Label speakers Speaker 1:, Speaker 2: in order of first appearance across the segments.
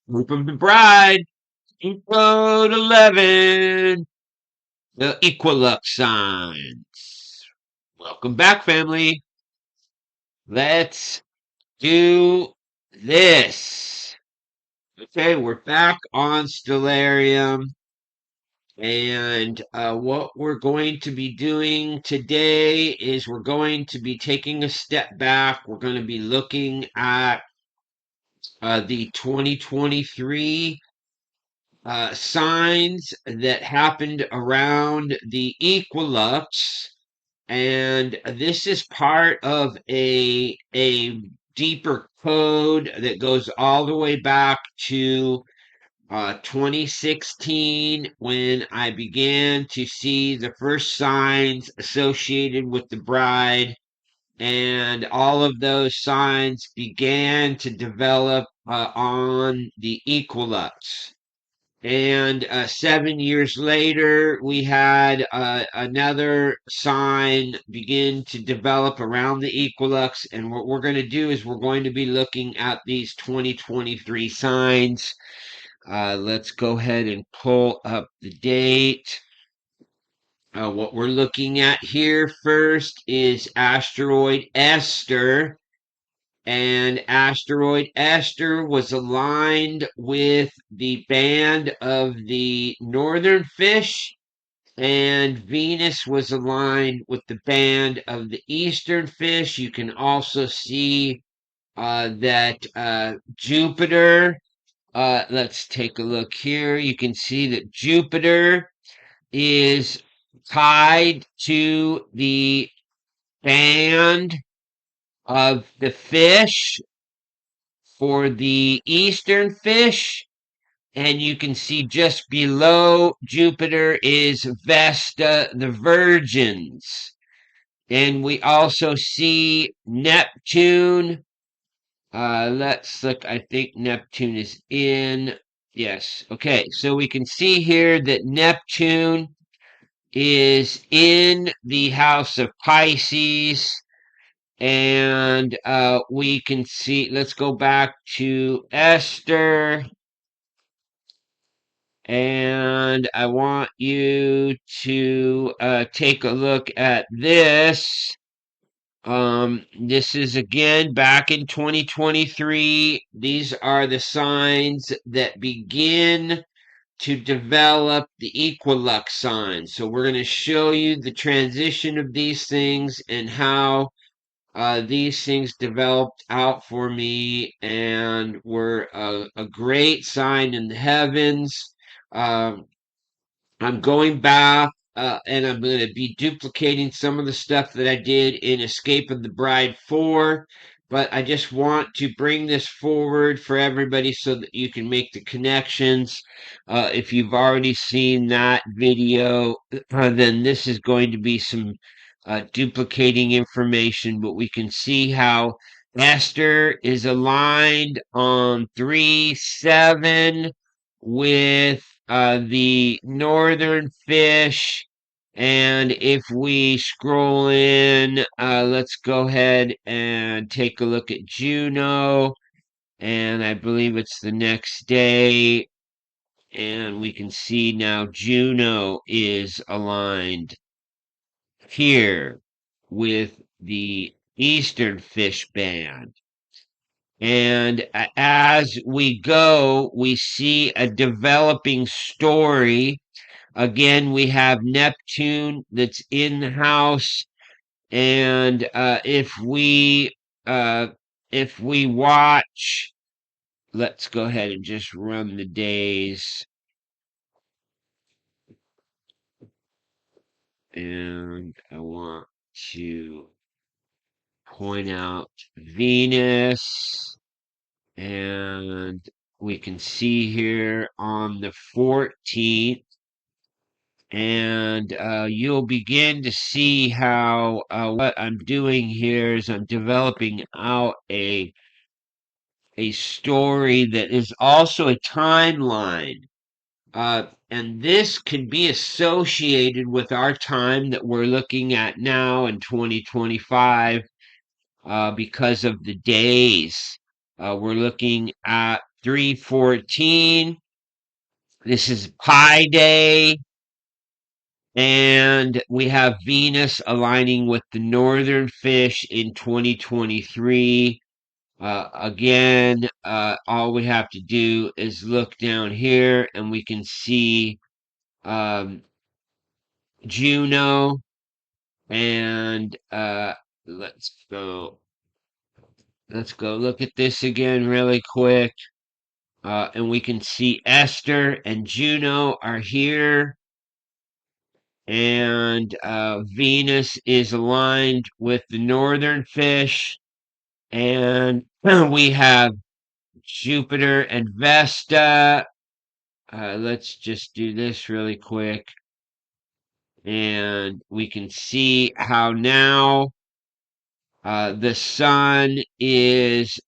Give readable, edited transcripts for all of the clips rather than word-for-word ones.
Speaker 1: Group of the bride, Decode 11, the equilux signs. Welcome back, family. Let's do this. Okay, we're back on Stellarium. And what we're going to be doing today is we're going to be taking a step back. We're going to be looking at the 2023 signs that happened around the equilux, and this is part of a deeper code that goes all the way back to 2016 when I began to see the first signs associated with the bride, and all of those signs began to develop on the equilux. And 7 years later, we had another sign begin to develop around the equilux. And what we're going to do is we're going to be looking at these 2023 signs. Let's go ahead and pull up the date. What we're looking at here first is asteroid Esther. And asteroid Esther was aligned with the band of the northern fish, and Venus was aligned with the band of the eastern fish. You can also see that Jupiter, let's take a look here. You can see that Jupiter is tied to the band of the fish for the eastern fish, and you can see just below Jupiter is Vesta, the virgins. And we also see Neptune. Let's look. I think Neptune is in. Yes. Okay. So we can see here that Neptune is in the house of Pisces. And we can see, let's go back to Esther. And I want you to take a look at this. This is again back in 2023. These are the signs that begin to develop the equilux signs. So we're going to show you the transition of these things and how these things developed out for me and were a great sign in the heavens. Um, I'm going back and I'm going to be duplicating some of the stuff that I did in Escape of the Bride 4. But I just want to bring this forward for everybody so that you can make the connections. If you've already seen that video, then this is going to be some duplicating information. But we can see how Esther is aligned on 3-7 with the northern fish. And if we scroll in, let's go ahead and take a look at Juno. And I believe it's the next day. And we can see now Juno is aligned here with the eastern fish band. And as we go, we see a developing story. Again, we have Neptune that's in the house, and if we watch, let's go ahead and just run the days, and I want to point out Venus, and we can see here on the 14th. And you'll begin to see how what I'm doing here is I'm developing out a story that is also a timeline. And this can be associated with our time that we're looking at now in 2025 because of the days. We're looking at 314. This is Pi Day. And we have Venus aligning with the northern fish in 2023. Again, all we have to do is look down here and we can see um, Juno. And let's go look at this again really quick. And we can see Esther and Juno are here. And Venus is aligned with the northern fish. And we have Jupiter and Vesta. Let's just do this really quick. And we can see how now the sun is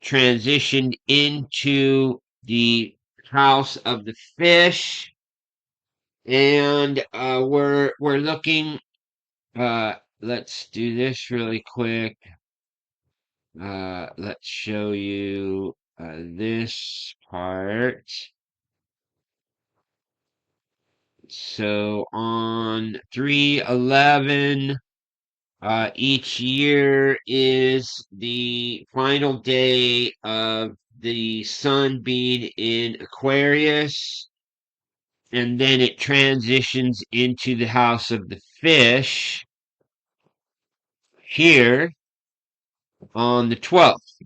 Speaker 1: transitioned into the house of the fish. And we're looking. Let's do this really quick. Let's show you this part. So on 3/11, each year is the final day of the sun being in Aquarius, and then it transitions into the house of the fish here on the 12th.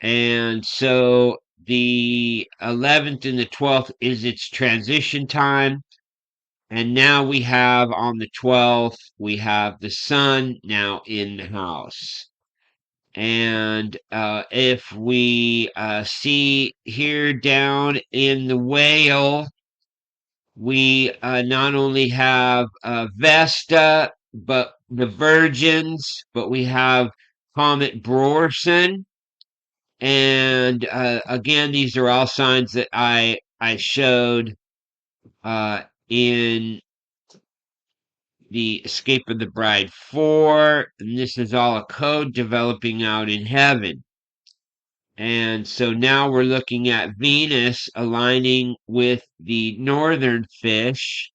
Speaker 1: And so the 11th and the 12th is its transition time. And now we have on the 12th, we have the sun now in the house. And if we see here down in the whale, we not only have Vesta, but the virgins, but we have Comet Brorson. And again, these are all signs that I showed in the Escape of the Bride 4, and this is all a code developing out in heaven. And so now we're looking at Venus aligning with the northern fish,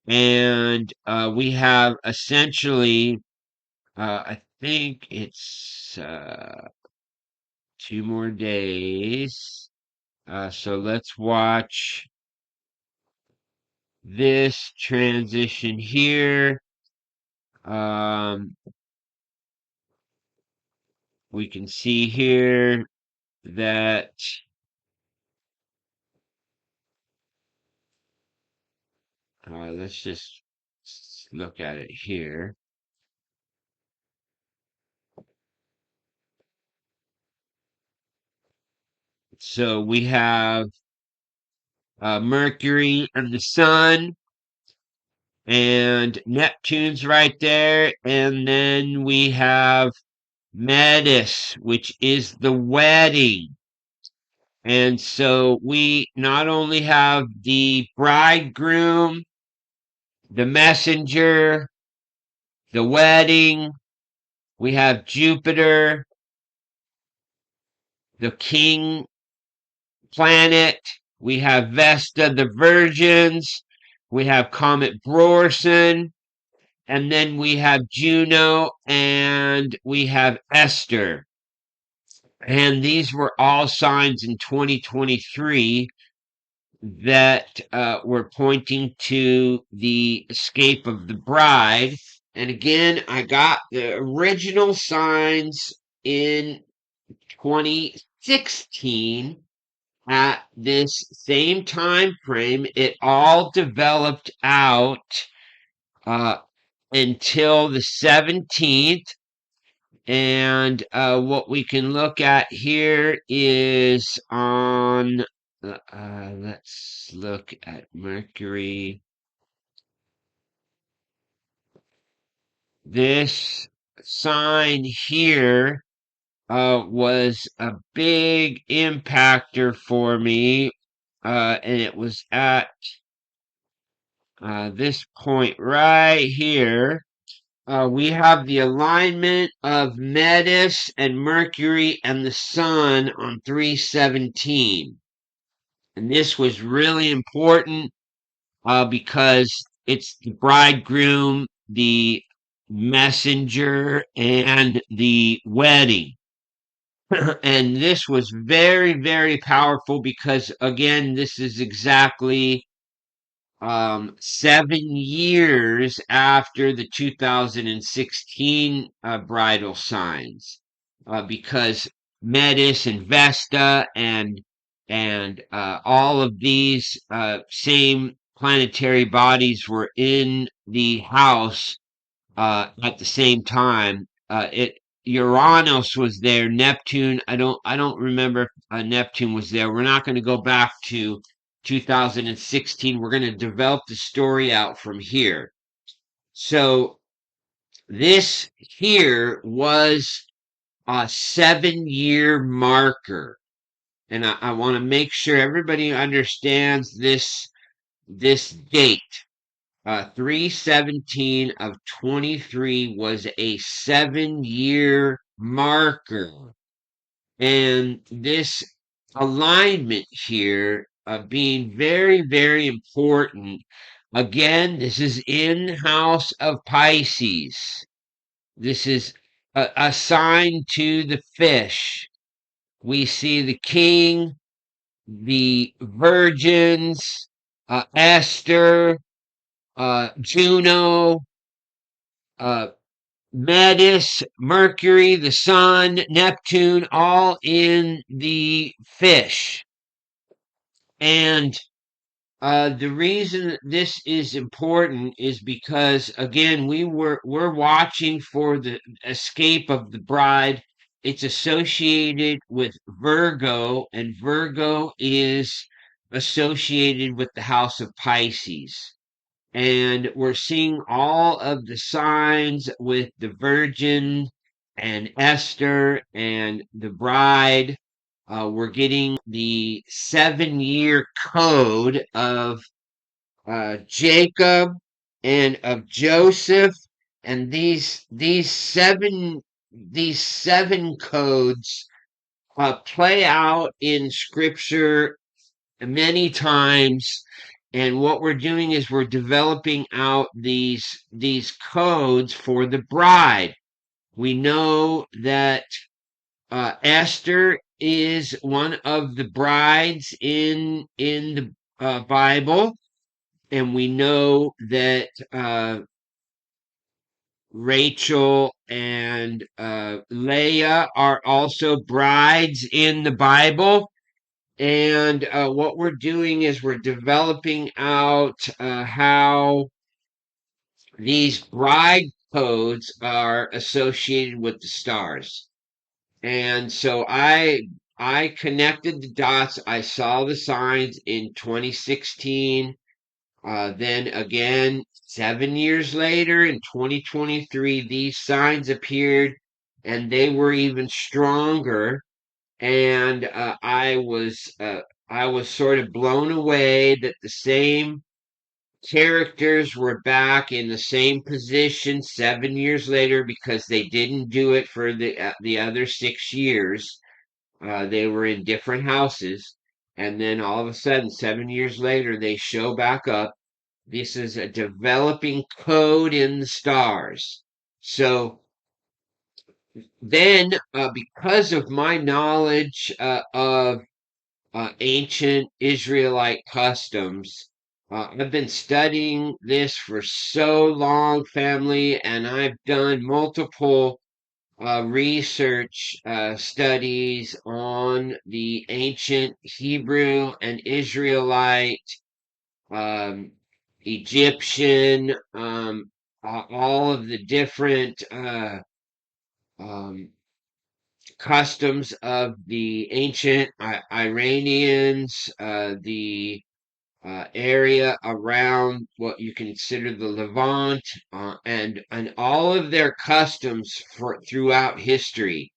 Speaker 1: and we have essentially, I think it's 2 more days. So let's watch this transition here. We can see here that let's just look at it here. So we have Mercury and the Sun, and Neptune's right there, and then we have Metis, which is the wedding. And so we not only have the bridegroom, the messenger, the wedding, we have Jupiter, the king planet, we have Vesta, the virgins, we have Comet Brorson, and then we have Juno, and we have Esther. And these were all signs in 2023 that were pointing to the escape of the bride. And again, I got the original signs in 2016 at this same time frame. It all developed out until the 17th. And what we can look at here is on, let's look at Mercury. This sign here was a big impactor for me, and it was at this point right here. we have the alignment of Metis and Mercury and the Sun on 317. And this was really important because it's the bridegroom, the messenger, and the wedding. And this was very, very powerful because, again, this is exactly 7 years after the 2016 bridal signs, because Metis and Vesta and all of these same planetary bodies were in the house at the same time. It Uranus was there, Neptune. I don't remember if Neptune was there. We're not going to go back to 2016. We're going to develop the story out from here. So this here was a 7 year marker, and I want to make sure everybody understands this date. 317 of 23 was a 7 year marker. And this alignment here being very, very important. Again, this is in House of Pisces. This is assigned to the fish. We see the king, the virgins, Esther, Juno, uh, Metis, Mercury, the Sun, Neptune, all in the fish. And the reason this is important is because, again, we're watching for the escape of the bride. It's associated with Virgo, and Virgo is associated with the house of Pisces. And we're seeing all of the signs with the Virgin and Esther and the bride. We're getting the 7 year code of Jacob and of Joseph, and these seven codes play out in Scripture many times. And what we're doing is we're developing out these codes for the bride. We know that Esther is one of the brides in the Bible, and we know that Rachel and Leah are also brides in the Bible. And what we're doing is we're developing out how these bride codes are associated with the stars. And so I connected the dots. I saw the signs in 2016. Then again, 7 years later in 2023, these signs appeared and they were even stronger. And I was sort of blown away that the same characters were back in the same position 7 years later, because they didn't do it for the other 6 years. They were in different houses, and then all of a sudden, 7 years later, they show back up. This is a developing code in the stars. So then, because of my knowledge of ancient Israelite customs. I've been studying this for so long, family, and I've done multiple research studies on the ancient Hebrew and Israelite, um, Egyptian, all of the different um, customs of the ancient Iranians, the area around what you consider the Levant, and all of their customs throughout history.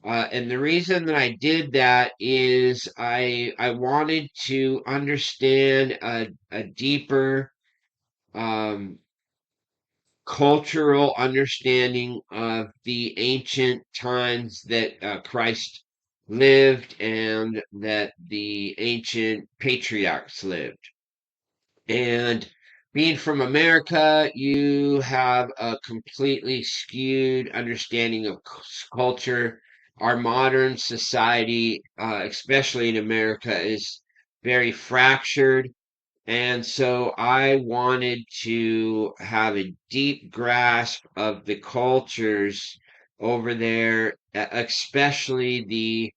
Speaker 1: And the reason that I did that is I wanted to understand a deeper um, cultural understanding of the ancient times that Christ lived and that the ancient patriarchs lived. And being from America, you have a completely skewed understanding of culture. Our modern society, especially in America, is very fractured. And so I wanted to have a deep grasp of the cultures over there, especially the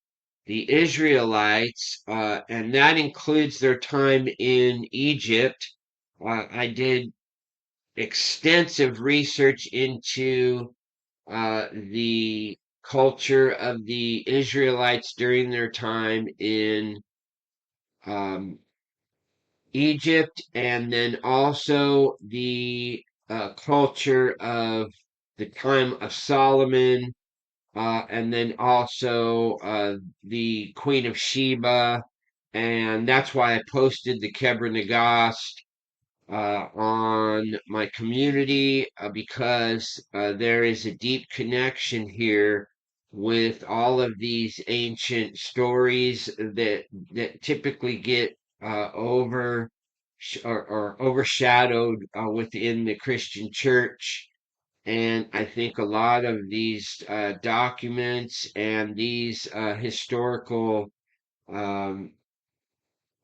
Speaker 1: Israelites, and that includes their time in Egypt. I did extensive research into the culture of the Israelites during their time in um, Egypt, and then also the culture of the time of Solomon, and then also the Queen of Sheba, and that's why I posted the Kebra Nagast on my community because there is a deep connection here with all of these ancient stories that typically get or overshadowed within the Christian church. And I think a lot of these documents and um,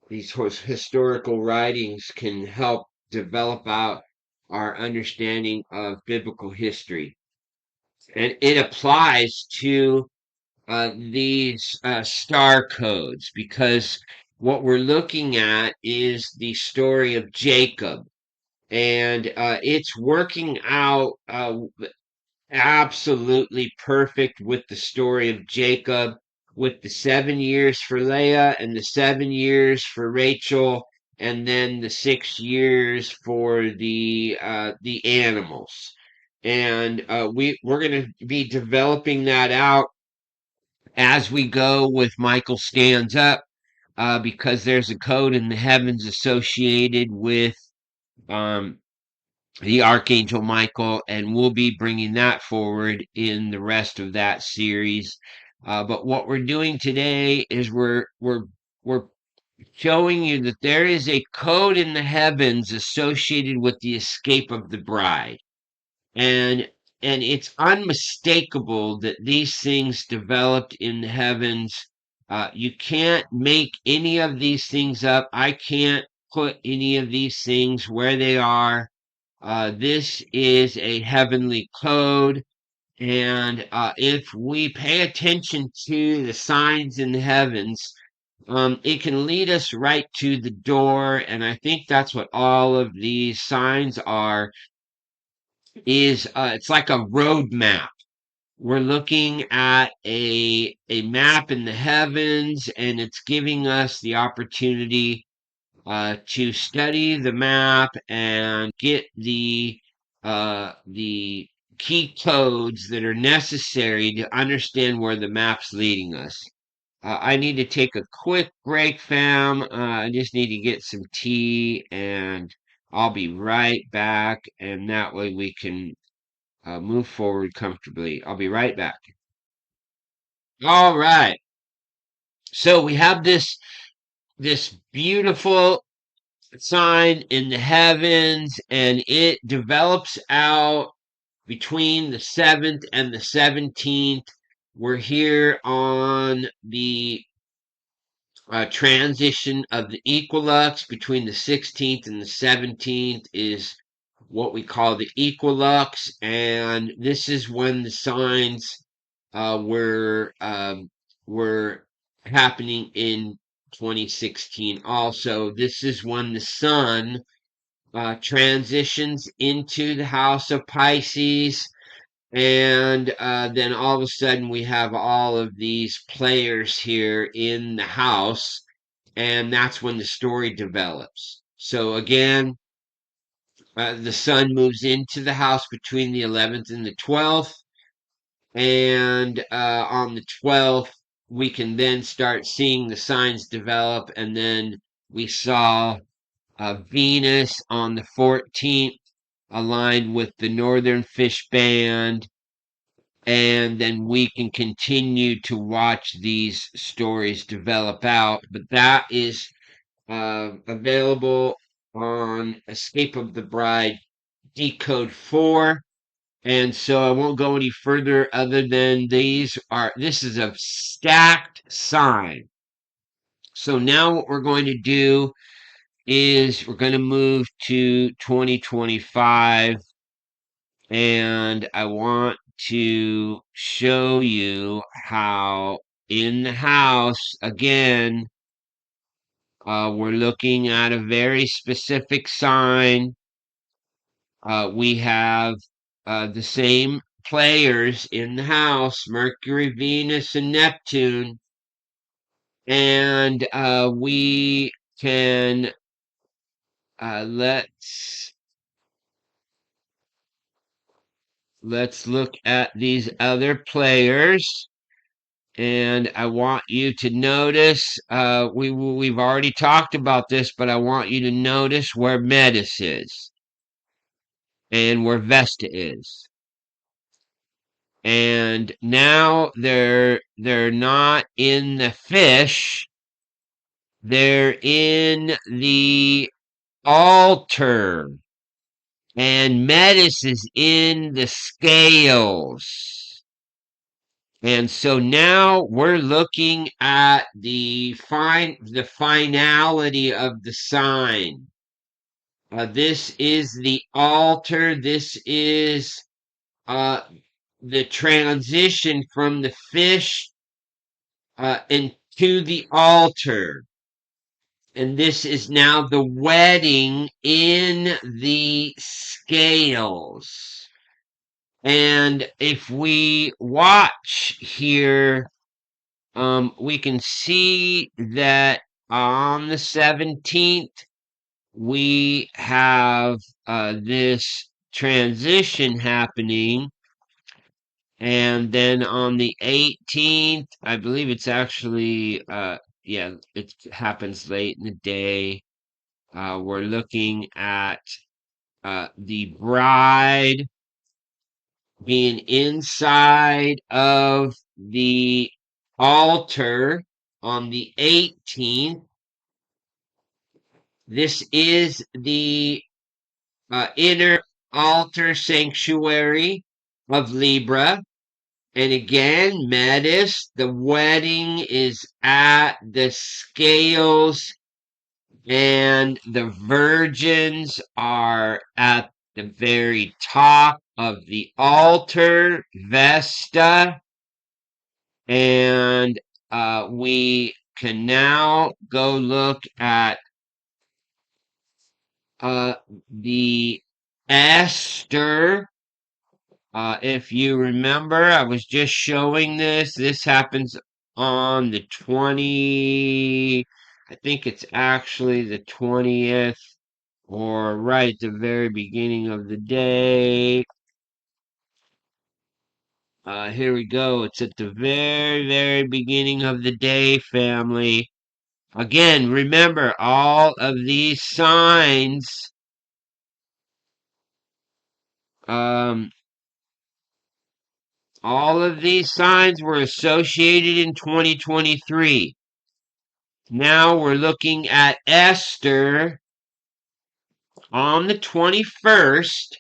Speaker 1: these historical writings can help develop out our understanding of biblical history. And it applies to these star codes because what we're looking at is the story of Jacob. And it's working out absolutely perfect with the story of Jacob, with the 7 years for Leah and the 7 years for Rachel, and then the 6 years for the animals. And we're going to be developing that out as we go with Michael Stands Up, because there's a code in the heavens associated with um, the Archangel Michael, and we'll be bringing that forward in the rest of that series. But what we're doing today is we're showing you that there is a code in the heavens associated with the escape of the bride, and it's unmistakable that these things developed in the heavens. You can't make any of these things up. I can't put any of these things where they are. This is a heavenly code, and if we pay attention to the signs in the heavens, it can lead us right to the door. And I think that's what all of these signs are. Is it's like a road map. We're looking at a map in the heavens, and it's giving us the opportunity to study the map and get the key codes that are necessary to understand where the map's leading us. I need to take a quick break, fam. I just need to get some tea, and I'll be right back. And that way we can move forward comfortably. I'll be right back. All right. So we have this beautiful sign in the heavens, and it develops out between the 7th and the 17th. We're here on the transition of the equinox. Between the 16th and the 17th is what we call the equinox, and this is when the signs were happening in 2016. Also, this is when the sun transitions into the house of Pisces. And then all of a sudden, we have all of these players here in the house, and that's when the story develops. So, again, the sun moves into the house between the 11th and the 12th. And on the 12th, we can then start seeing the signs develop. And then we saw Venus on the 14th aligned with the Northern Fish Band, and then we can continue to watch these stories develop out. But that is available on Escape of the Bride Decode 4. And so I won't go any further other than this is a stacked sign. So now what we're going to do is we're going to move to 2025, and I want to show you how in the house, again, we're looking at a very specific sign. We have the same players in the house, Mercury, Venus, and Neptune, and we can let's look at these other players. And I want you to notice, we've already talked about this, but I want you to notice where Metis is and where Vesta is. And now they're not in the fish, they're in the altar. And Metis is in the scales. And so now we're looking at the finality of the sign. This is the altar. This is the transition from the fish into the altar. And this is now the wedding in the scales. And if we watch here, we can see that on the 17th, we have this transition happening. And then on the 18th, I believe it's actually, yeah, it happens late in the day. We're looking at the bride being inside of the altar on the 18th. This is the inner altar sanctuary of Libra. And again, Metis, the wedding is at the scales, and the virgins are at the very top of the altar, Vesta. And we can now go look at the Esther. If you remember, I was just showing this. This happens on the I think it's actually the 20th, or right at the very beginning of the day. Here we go. It's at the very, very beginning of the day, family. Again, remember all of these signs. Um, all of these signs were associated in 2023. Now we're looking at Esther on the 21st,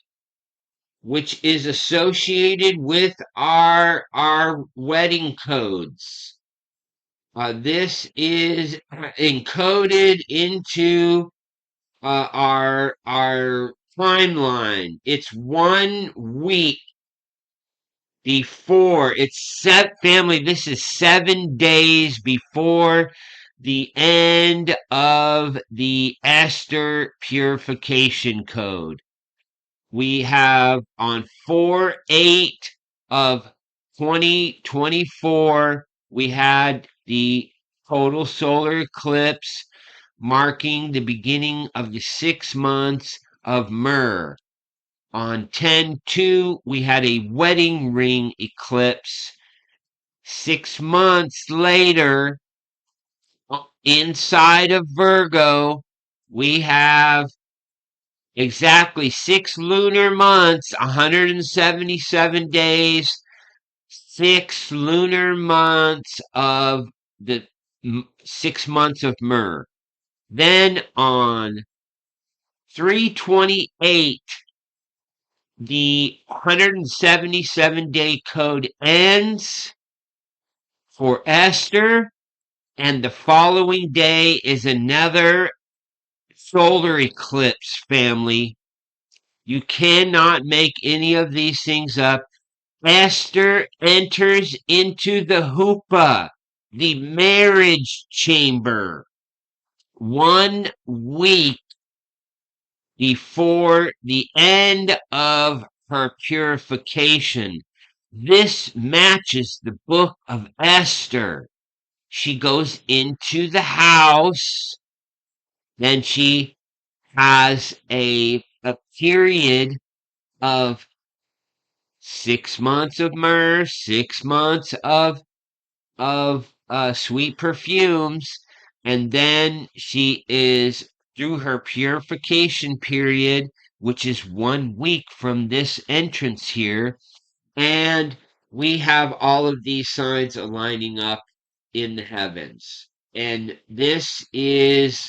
Speaker 1: which is associated with our wedding codes. This is encoded into our timeline. It's 1 week before. It's set, family. This is 7 days before the end of the Esther purification code. We have on 4/8 of 2024, we had the total solar eclipse marking the beginning of the 6 months of Myrrh. On 10/2, we had a wedding ring eclipse. 6 months later, inside of Virgo, we have exactly 6 lunar months, 177 days, 6 lunar months of the 6 months of myrrh. Then on 328, the 177-day code ends for Esther, and the following day is another solar eclipse, family. You cannot make any of these things up. Esther enters into the huppah, the marriage chamber, 1 week before the end of her purification. This matches the book of Esther. She goes into the house, then she has a period of 6 months of myrrh, 6 months of sweet perfumes, and then she is through her purification period, which is 1 week from this entrance here, and we have all of these signs aligning up in the heavens. And this is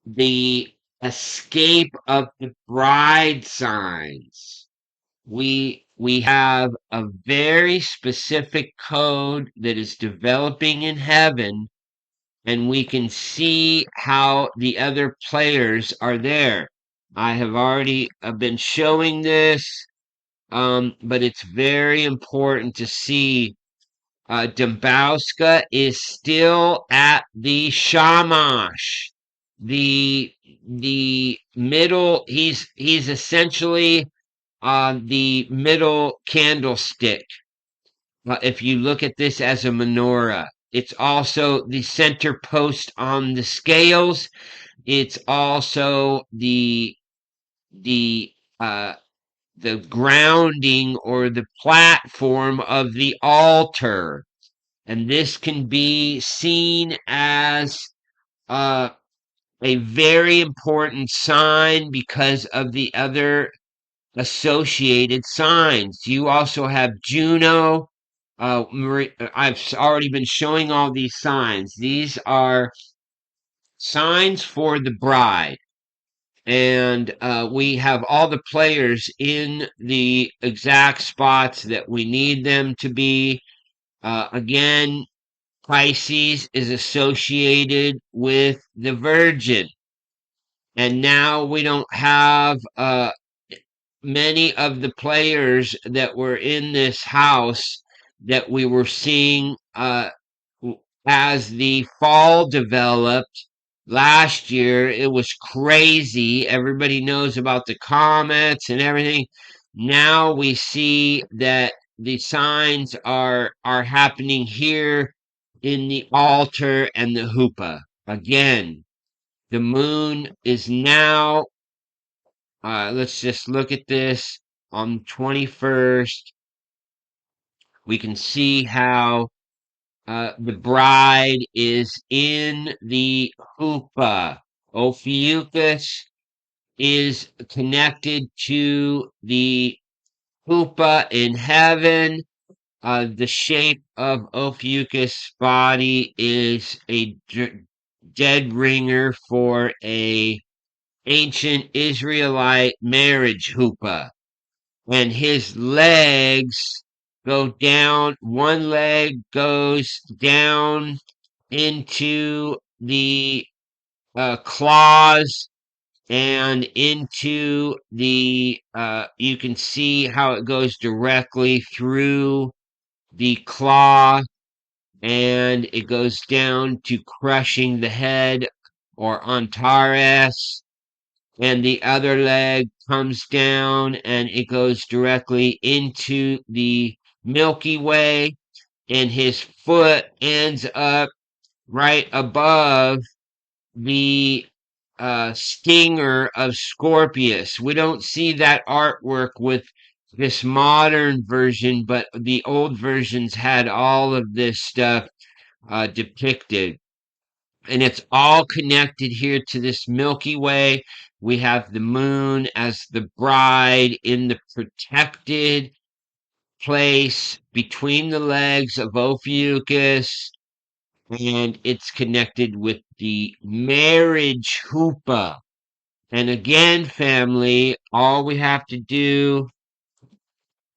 Speaker 1: the escape of the bride signs. We have a very specific code that is developing in heaven, and we can see how the other players are there. I have already been showing this, but it's very important to see. Dembowska is still at the shamash, the middle. He's essentially on the middle candlestick. If you look at this as a menorah, it's also the center post on the scales. It's also the uh, the grounding or the platform of the altar, and this can be seen as uh, a very important sign because of the other associated signs. You also have Juno. I've already been showing all these signs. These are signs for the bride. And we have all the players in the exact spots that we need them to be. Again, Pisces is associated with the Virgin. And now we don't have many of the players that were in this house that we were seeing as the fall developed last year. It was crazy. Everybody knows about the comets and everything. Now we see that the signs are happening here in the altar and the huppah. Again, the moon is now, let's just look at this on the 21st. We can see how the bride is in the huppah. Ophiuchus is connected to the huppah in heaven. The shape of Ophiuchus' body is a dead ringer for a ancient Israelite marriage huppah. And his legs go down. One leg goes down into the claws and into the, you can see how it goes directly through the claw, and it goes down to crushing the head or Antares, and the other leg comes down and it goes directly into the Milky Way, and his foot ends up right above the stinger of Scorpius. We don't see that artwork with this modern version, but the old versions had all of this stuff depicted. and it's all connected here to this Milky Way. We have the moon as the bride in the protected place between the legs of Ophiuchus, and it's connected with the marriage hoopah. And again, family, all we have to do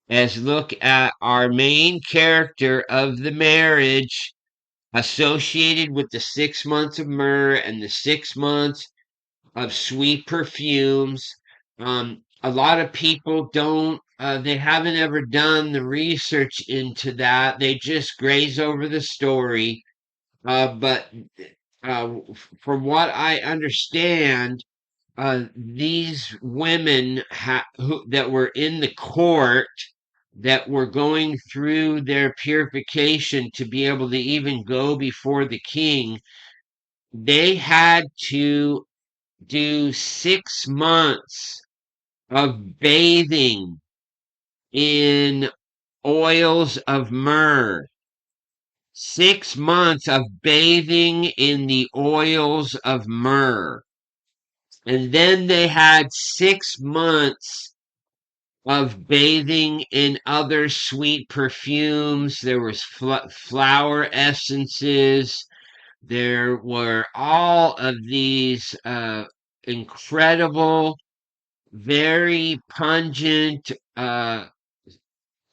Speaker 1: is look at our main character of the marriage associated with the 6 months of myrrh and the 6 months of sweet perfumes. A lot of people don't, they haven't ever done the research into that. They just graze over the story. But from what I understand, these women that were in the court that were going through their purification to be able to even go before the king, they had to do 6 months of bathing in oils of myrrh. 6 months of bathing in the oils of myrrh. And then they had 6 months of bathing in other sweet perfumes. There was flower essences. There were all of these incredible, very pungent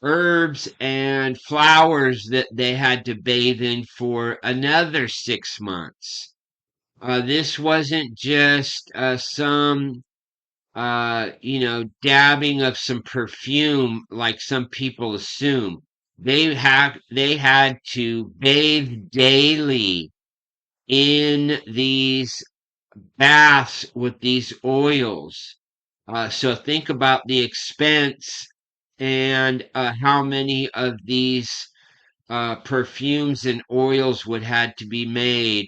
Speaker 1: herbs and flowers that they had to bathe in for another 6 months. This wasn't just some dabbing of some perfume like some people assume. They had to bathe daily in these baths with these oils. So think about the expense and how many of these perfumes and oils would had to be made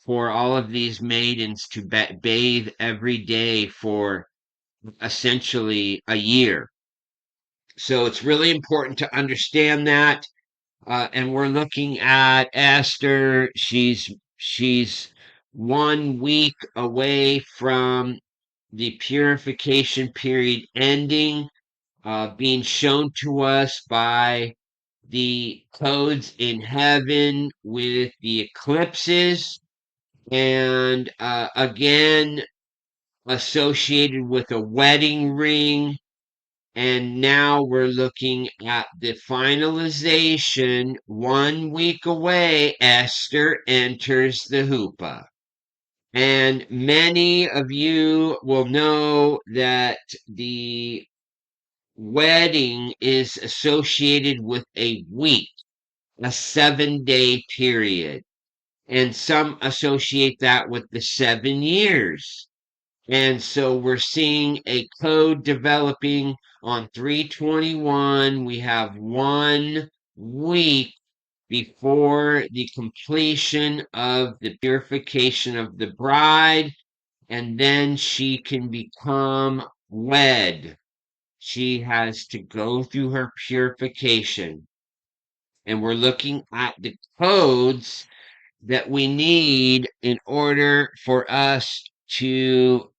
Speaker 1: for all of these maidens to bathe every day for essentially a year. So it's really important to understand that. And we're looking at Esther. She's 1 week away from the purification period ending, being shown to us by the codes in heaven with the eclipses, and again associated with a wedding ring. And now we're looking at the finalization. 1 week away, Esther enters the hoopah. And many of you will know that the wedding is associated with a week, a 7-day period. And some associate that with the 7 years. And so we're seeing a code developing on 321. We have 1 week before the completion of the purification of the bride, and then she can become wed. She has to go through her purification. And we're looking at the codes that we need in order for us to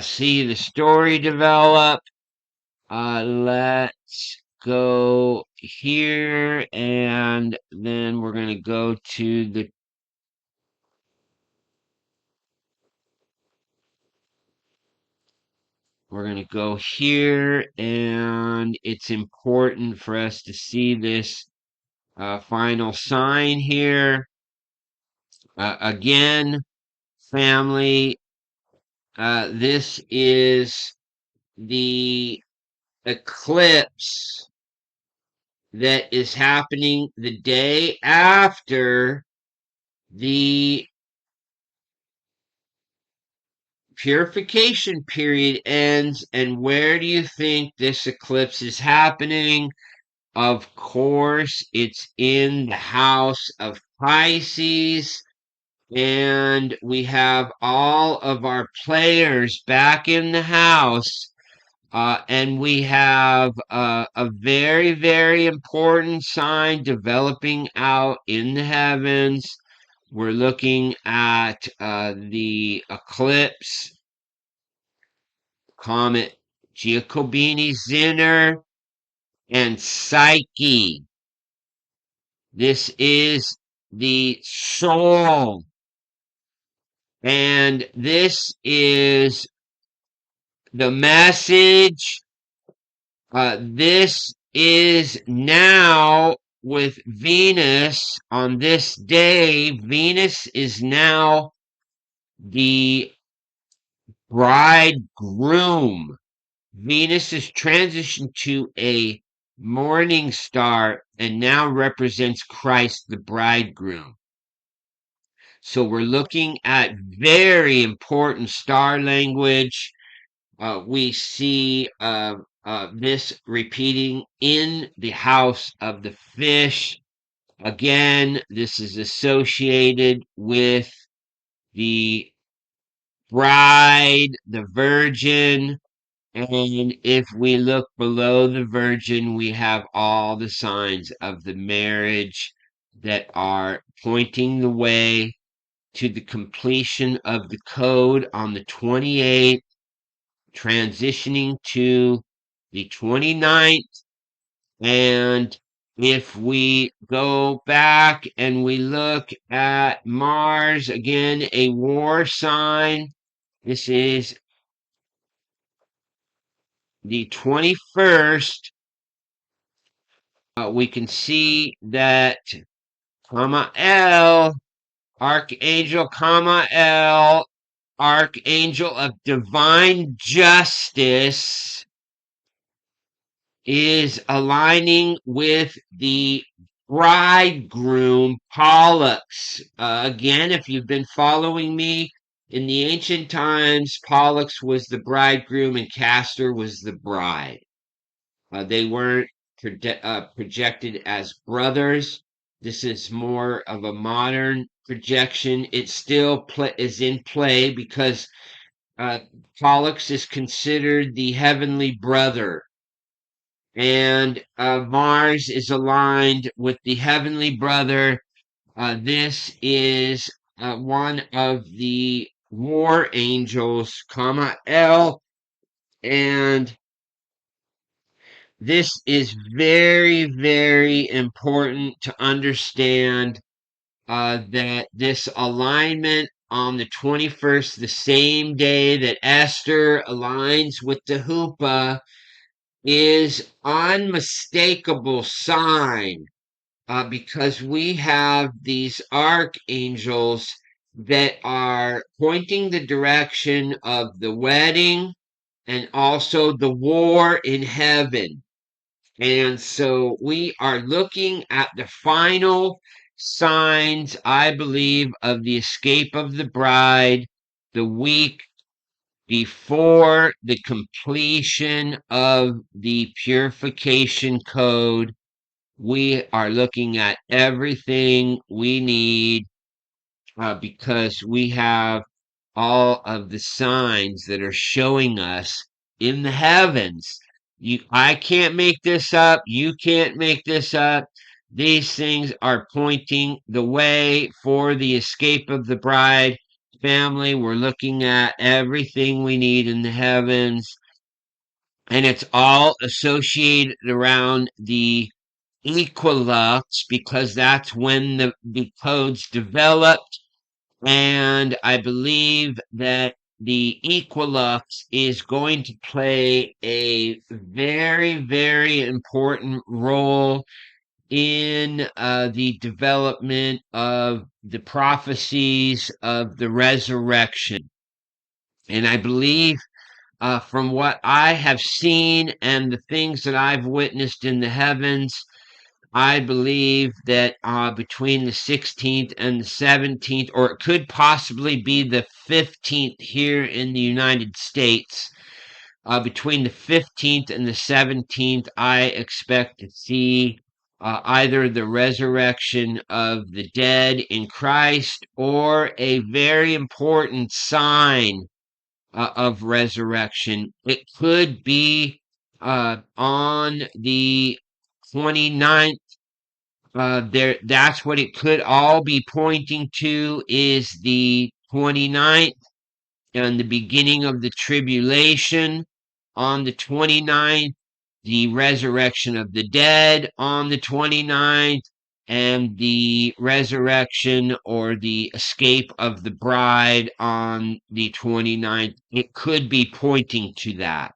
Speaker 1: see the story develop. Let's go here, and then we're going to go to the. We're going to go here, and it's important for us to see this final sign here. Again, family, this is the eclipse that is happening the day after the purification period ends. And where do you think this eclipse is happening? Of course, it's in the house of Pisces. And we have all of our players back in the house. And we have a very, very important sign developing out in the heavens. We're looking at the eclipse, comet Giacobini Zinner, and Psyche. This is the soul. And this is the message. This is now with Venus on this day. Venus is now the bridegroom. Venus is transitioned to a morning star and now represents Christ, the bridegroom. So we're looking at very important star language. We see this repeating in the house of the fish. Again, this is associated with the bride, the virgin. And if we look below the virgin, we have all the signs of the marriage that are pointing the way to the completion of the code on the 28th, transitioning to the 29th. And if we go back and we look at Mars, again, a war sign, this is the 21st. We can see that Kamael, Archangel Kamael, Archangel of Divine Justice, is aligning with the bridegroom Pollux. Again, if you've been following me, in the ancient times, Pollux was the bridegroom and Castor was the bride. They weren't projected as brothers. This is more of a modern projection. It still is in play because uh, Pollux is considered the heavenly brother, and Mars is aligned with the heavenly brother. This is one of the war angels, El, and this is very, very important to understand that this alignment on the 21st, the same day that Esther aligns with the Hoopa, is unmistakable sign because we have these archangels that are pointing the direction of the wedding and also the war in heaven. And so we are looking at the final signs, I believe, of the escape of the bride the week before the completion of the purification code. We are looking at everything we need because we have all of the signs that are showing us in the heavens. I can't make this up. You can't make this up. These things are pointing the way for the escape of the bride family. We're looking at everything we need in the heavens, and it's all associated around the equinox because that's when the codes developed. And I believe that the equinox is going to play a very, very important role in the development of the prophecies of the resurrection. And I believe from what I have seen and the things that I've witnessed in the heavens, I believe that between the 16th and the 17th, or it could possibly be the 15th here in the United States, between the 15th and the 17th, I expect to see either the resurrection of the dead in Christ or a very important sign of resurrection. It could be on the 29th that's what it could all be pointing to, is the 29th and the beginning of the tribulation on the 29th, the resurrection of the dead on the 29th, and the resurrection or the escape of the bride on the 29th. It could be pointing to that.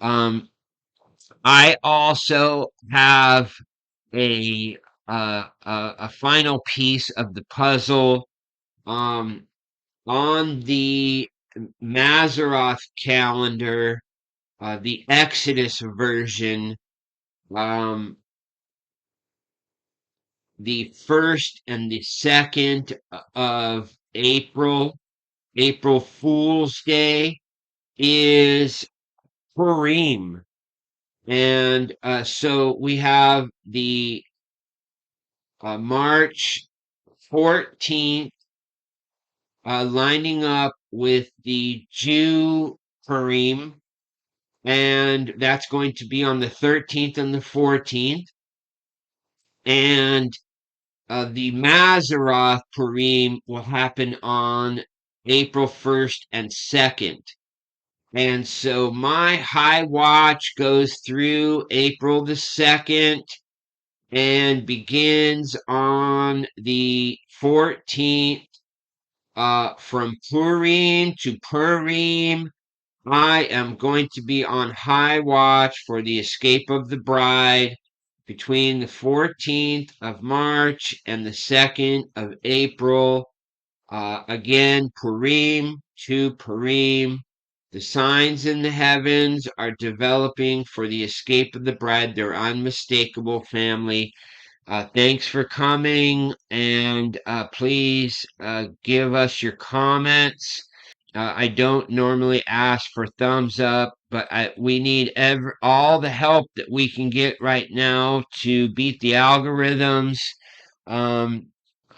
Speaker 1: Um, I also have a a final piece of the puzzle. Um, on the Maseroth calendar, the Exodus version, um, the 1st and the 2nd of April, April Fool's Day, is Purim. And so we have the March 14th lining up with the Jew Purim, and that's going to be on the 13th and the 14th. And the Maseroth Purim will happen on April 1st and 2nd. And so my high watch goes through April the 2nd and begins on the 14th. From Purim to Purim, I am going to be on high watch for the escape of the bride between the 14th of March and the 2nd of April. Again, Purim to Purim. The signs in the heavens are developing for the escape of the bride. They're unmistakable, family. Thanks for coming, and please give us your comments. I don't normally ask for thumbs up, but we need all the help that we can get right now to beat the algorithms. Um,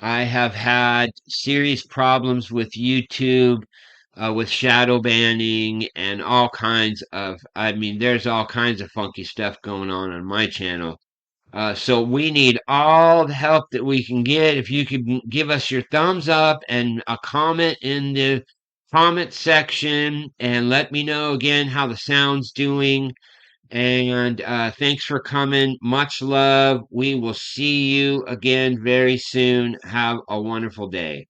Speaker 1: I have had serious problems with YouTube, with shadow banning and all kinds of, I mean, there's all kinds of funky stuff going on my channel. So we need all the help that we can get. If you could give us your thumbs up and a comment in the comment section, and let me know again how the sound's doing. And thanks for coming. Much love. We will see you again very soon. Have a wonderful day.